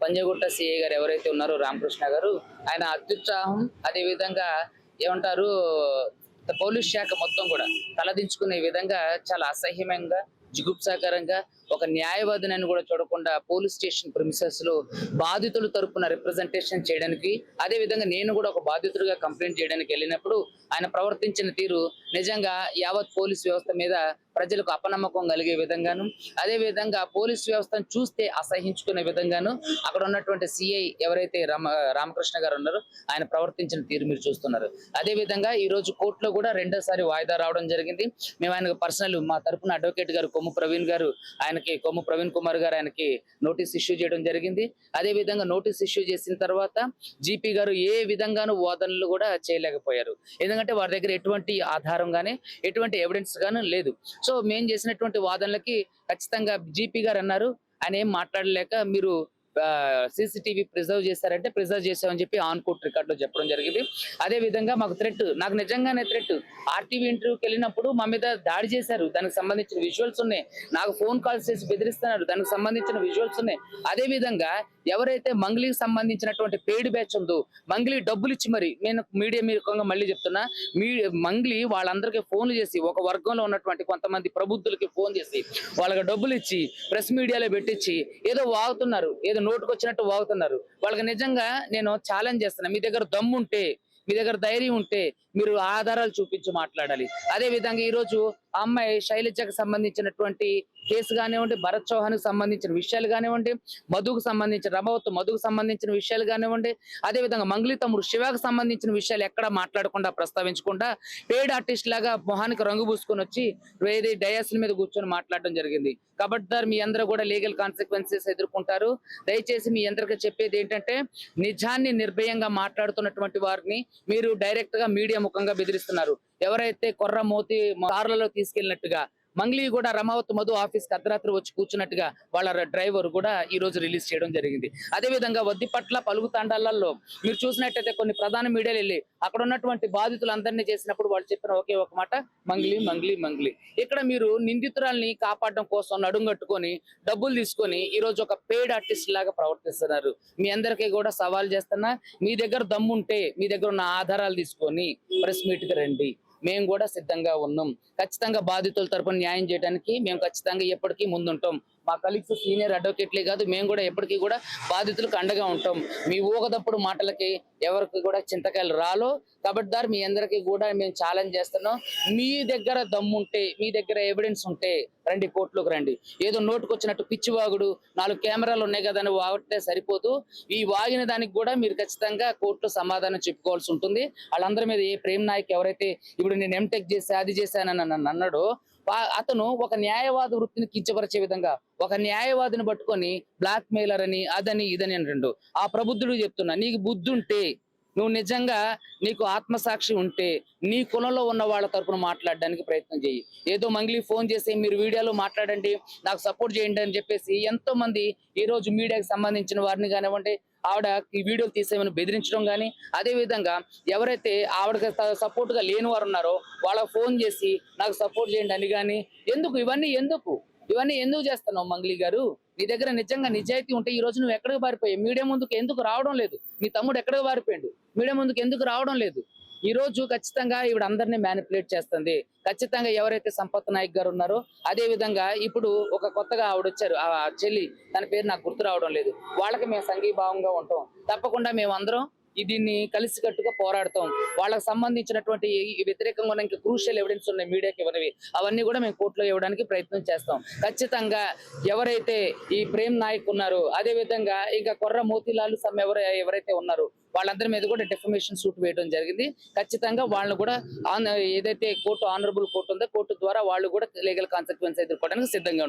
Panjagutta CI గారు ఎవరైతే ఉన్నారో రామకృష్ణ గారు, ఆయన అత్యుత్సాహం, అదే విధంగా ఏమంటారు, పోలీస్ శాఖ మొత్తం కూడా తలదించుకునే విధంగా చాలా అసహ్యంగా, జిగుప్సాకరంగా, ఒక న్యాయవాదిని కూడా చూడకుండా పోలీస్ స్టేషన్ ప్రిమిసెస్ లో బాధితుల తరపున రిప్రజెంటేషన్ చేయడానికి, అదే విధంగా నేను కూడా ఒక బాధితుడిగా కంప్లైంట్ చేయడానికి వెళ్ళినప్పుడు ఆయన ప్రవర్తించిన తీరు నిజంగా యావత్ పోలీస్ వ్యవస్థ మీద ప్రజలకు అపనమ్మకం కలిగే విధంగాను, అదే విధంగా పోలీస్ వ్యవస్థను చూస్తే అసహించుకునే విధంగాను అక్కడ ఉన్నటువంటి సిఐ ఎవరైతే రామకృష్ణ గారు ఉన్నారో ఆయన ప్రవర్తించిన తీరు మీరు చూస్తున్నారు. అదే విధంగా ఈ రోజు కోర్టులో కూడా రెండోసారి వాయిదా రావడం జరిగింది. మేము ఆయనకు పర్సనల్ మా తరపున అడ్వకేట్ గారు కొమ్ము ప్రవీణ్ కుమార్ గారు ఆయనకి నోటీస్ ఇష్యూ చేయడం జరిగింది. అదే విధంగా నోటీస్ ఇష్యూ చేసిన తర్వాత జీపీ గారు ఏ విధంగానూ వాదనలు కూడా చేయలేకపోయారు. ఎందుకంటే వారి దగ్గర ఎటువంటి ఆధారం గానీ ఎటువంటి ఎవిడెన్స్ గానీ లేదు. సో మేము చేసినటువంటి వాదనలకి ఖచ్చితంగా జీపీ గారు అన్నారు, ఆయన ఏం మాట్లాడలేక మీరు సీసీటీవీ ప్రిజర్వ్ చేశారంటే ప్రిజర్వ్ చేశామని చెప్పి ఆన్ కోర్ట్ రికార్డ్ లో చెప్పడం జరిగింది. అదే విధంగా మాకు థ్రెట్, నాకు నిజంగానే థ్రెట్, ఆర్టీవీ ఇంటర్వ్యూకి వెళ్ళినప్పుడు మా మీద దాడి చేశారు, దానికి సంబంధించిన విజువల్స్ ఉన్నాయి. నాకు ఫోన్ కాల్స్ చేసి బెదిరిస్తున్నారు, దానికి సంబంధించిన విజువల్స్ ఉన్నాయి. అదే విధంగా ఎవరైతే మంగ్లీకి సంబంధించినటువంటి పెయిడ్ బ్యాచ్ ఉందో, మంగ్లీ డబ్బులు ఇచ్చి మరి, నేను మీడియా మీకంగా మళ్ళీ చెప్తున్నా, మంగ్లీ వాళ్ళందరికీ ఫోన్లు చేసి, ఒక వర్గంలో ఉన్నటువంటి కొంతమంది ప్రబుద్ధులకి ఫోన్ చేసి వాళ్ళకి డబ్బులు ఇచ్చి ప్రెస్ మీడియాలో పెట్టించి ఏదో వాగుతున్నారు, ఏదో నోటుకు వచ్చినట్టు వాగుతున్నారు. వాళ్ళకి నిజంగా నేను ఛాలెంజ్ చేస్తున్నా, మీ దగ్గర దమ్ముంటే, మీ దగ్గర ధైర్యం ఉంటే మీరు ఆధారాలు చూపించి మాట్లాడాలి. అదే విధంగా ఈ రోజు ఆ అమ్మాయి శైలజకు సంబంధించినటువంటి కేసు కానివ్వండి, భరత్ చౌహాన్ కి సంబంధించిన విషయాలు కానివ్వండి, రమావత్ మధుకు సంబంధించిన విషయాలు కానివ్వండి, అదే విధంగా మంగ్లీ తమ్ముడు శివకు సంబంధించిన విషయాలు ఎక్కడ మాట్లాడకుండా, ప్రస్తావించకుండా పెయిడ్ ఆర్టిస్ట్ లాగా మొహానికి రంగు పూసుకొని వచ్చి వేరే డయాస్ల మీద కూర్చొని మాట్లాడడం జరిగింది. కాబట్టి మీ అందరూ కూడా లీగల్ కాన్సిక్వెన్సెస్ ఎదుర్కొంటారు. దయచేసి మీ అందరికీ చెప్పేది ఏంటంటే, నిజాన్ని నిర్భయంగా మాట్లాడుతున్నటువంటి వారిని మీరు డైరెక్ట్ గా మీడియా ముఖంగా బెదిరిస్తున్నారు. ఎవరైతే కొర్ర మోతి కార్లలో తీసుకెళ్లినట్టుగా మంగ్లీ కూడా రమావత్ మధు ఆఫీస్ కి అర్ధరాత్రి వచ్చి కూర్చున్నట్టుగా వాళ్ళ డ్రైవర్ కూడా ఈ రోజు రిలీజ్ చేయడం జరిగింది. అదే విధంగా వద్దిపట్ల, పలుగు తాండాలలో మీరు చూసినట్టయితే కొన్ని ప్రధాన మీడియాలు వెళ్ళి అక్కడ ఉన్నటువంటి బాధితులందరినీ చేసినప్పుడు వాళ్ళు చెప్పిన ఒకే ఒక మాట, మంగ్లీ మంగ్లీ మంగ్లీ. ఇక్కడ మీరు నిందితురాల్ని కాపాడడం కోసం నడుంగట్టుకొని డబ్బులు తీసుకొని ఈ రోజు ఒక పెయిడ్ ఆర్టిస్ట్ లాగా ప్రవర్తిస్తున్నారు. మీ అందరికీ కూడా సవాల్ చేస్తున్నా, మీ దగ్గర దమ్ముంటే మీ దగ్గర ఉన్న ఆధారాలు తీసుకొని ప్రెస్ మీట్ కి రండి, మేము కూడా సిద్ధంగా ఉన్నాం. ఖచ్చితంగా బాధితుల తరపున న్యాయం చేయడానికి మేము ఖచ్చితంగా ఎప్పటికీ ముందుంటాం. మా కలీగ్స్ సీనియర్ అడ్వకేట్లే కాదు, మేము కూడా ఎప్పటికీ కూడా బాధితులకు అండగా ఉంటాం. మీ ఊగదప్పుడు మాటలకి ఎవరికి కూడా చింతకాయలు రాలో. కాబట్టి మీ అందరికీ కూడా మేము ఛాలెంజ్ చేస్తున్నాం, మీ దగ్గర దమ్ముంటే, మీ దగ్గర ఎవిడెన్స్ ఉంటే రండి, కోర్టులోకి రండి. ఏదో నోటుకు వచ్చినట్టు పిచ్చివాగుడు, 4 కెమెరాలు ఉన్నాయి కదా అని వాగితే సరిపోదు. ఈ వాగిన దానికి కూడా మీరు ఖచ్చితంగా కోర్టులో సమాధానం చెప్పుకోవాల్సి ఉంటుంది. వాళ్ళందరి మీద ఏ ప్రేమ్ నాయక్ ఎవరైతే ఇప్పుడు నేను ఎంటెక్ చేసి అది చేశానని నన్ను అన్నాడో, అతను ఒక న్యాయవాద వృత్తిని కించపరిచే విధంగా ఒక న్యాయవాదిని పట్టుకొని బ్లాక్ మెయిలర్ అని, అదని ఇదని అంటుండు. ఆ ప్రబుద్ధుడు చెప్తున్నా, నీకు బుద్ధి ఉంటే, నువ్వు నిజంగా నీకు ఆత్మసాక్షి ఉంటే నీ కులంలో ఉన్న వాళ్ళ తరపున మాట్లాడడానికి ప్రయత్నం చేయి. ఏదో మంగ్లీ ఫోన్ చేసి మీరు వీడియోలో మాట్లాడండి, నాకు సపోర్ట్ చేయండి అని చెప్పేసి ఎంతో మంది ఈ రోజు మీడియాకి సంబంధించిన వారిని కానివ్వండి, ఆవిడ ఈ వీడియోలు తీసేమని బెదిరించడం కానీ, అదే విధంగా ఎవరైతే ఆవిడకి సపోర్ట్ గా లేని వారు ఉన్నారో వాళ్ళకి ఫోన్ చేసి నాకు సపోర్ట్ చేయండి అని కానీ, ఇవన్నీ ఎందుకు చేస్తున్నావు మంగ్లీ గారు? నీ దగ్గర నిజంగా నిజాయితీ ఉంటే ఈ రోజు నువ్వు ఎక్కడికి పారిపోయావు? మీడియా ముందుకు ఎందుకు రావడం లేదు? నీ తమ్ముడు ఎక్కడికి పారిపోయాడు? మీడియా ముందుకు ఎందుకు రావడం లేదు? ఈ రోజు ఖచ్చితంగా ఈవిడ అందరినీ మ్యానిపులేట్ చేస్తుంది. ఖచ్చితంగా ఎవరైతే సంపత్ నాయక్ గారు ఉన్నారో, అదే విధంగా ఇప్పుడు ఒక కొత్తగా ఆవిడ వచ్చారు, ఆ చెల్లి, తన పేరు నాకు గుర్తు రావడం లేదు, వాళ్ళకి మేము సంఘీభావంగా ఉంటాం. తప్పకుండా మేము అందరం దీన్ని కలిసికట్టుగా పోరాడతాం. వాళ్ళకి సంబంధించినటువంటి వ్యతిరేకంగా ఉన్న ఇంకా క్రూషియల్ ఎవిడెన్స్ ఉన్నాయి మీడియాకి ఇవ్వనివి, అవన్నీ కూడా మేము కోర్టులో ఇవ్వడానికి ప్రయత్నం చేస్తాం. ఖచ్చితంగా ఎవరైతే ఈ ప్రేమ్ నాయక్ ఉన్నారో, అదే విధంగా ఇంకా కొర్ర మోతీలాల్ ఎవరైతే ఉన్నారో వాళ్ళందరి మీద కూడా డెఫమేషన్ సూట్ వేయడం జరిగింది. ఖచ్చితంగా వాళ్ళని కూడా ఏదైతే కోర్టు, ఆనరబుల్ కోర్టు ఉందో కోర్టు ద్వారా వాళ్ళు కూడా లీగల్ కాన్సిక్వెన్స్ ఎదుర్కోవడానికి సిద్ధంగా ఉన్నారు.